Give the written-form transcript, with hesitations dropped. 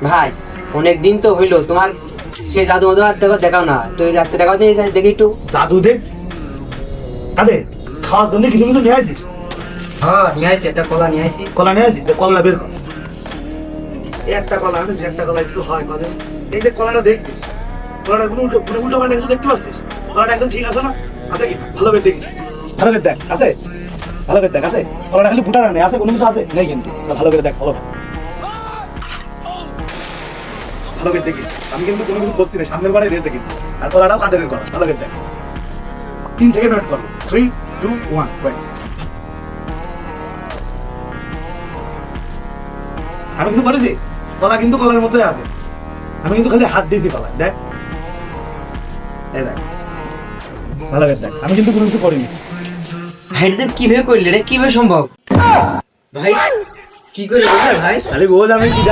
ভাই অনেক দিন তো হইলো তোমার সেই জাদু মধু আর দেখাও না, তো আজকে দেখাও দিয়ে দেখি একটু। জাদু দেখ কাদের খাওয়ার জন্য কিছু কিছু নিয়ে আসিস? হ্যাঁ নিয়ে আসি, একটা কলা নিয়ে আসি। কলা নিয়ে আসিস? কলা বের কর। এই একটা কলা আনিস, একটা কলা কিছু হয় কাদের? এই যে কলাটা দেখছিস, কলাটা কোনো উল্টো মানে উল্টো পাল্টা কিছু দেখতে পাচ্ছিস? কলাটা একদম ঠিক আছে না? আছে কি? ভালো করে দেখিস, ভালো করে দেখ। আছে? ভালো করে দেখ আছে? কলাটা খালি ফুটানো নেই, আছে কোনো কিছু আছে? নেই কিন্তু। ভালো করে দেখ, ভালো করে ভালো করে দেখিস। আমি কিন্তু কোনো কিছু করছি না, সামনের বারে রয়েছে কিন্তু। আর কলাটাও কাদের কলা, ভালো করে দেখ। 3 সেকেন্ড ওয়েট করো। 3 2 1 ওয়েট। আমি কিছু করেছি? কলা কিন্তু কলার মতোই আছে। আমি কিন্তু খালি হাত দিয়েছি কলা, দেখ। এই দেখ, ভালো করে দেখ। আমি কিন্তু কোনো কিছু করিনি। ভাই এটা তুমি কিভাবে করলে রে, কিভাবে সম্ভব? ভাই কি করে বললে ভাই? খালি বল আমি কি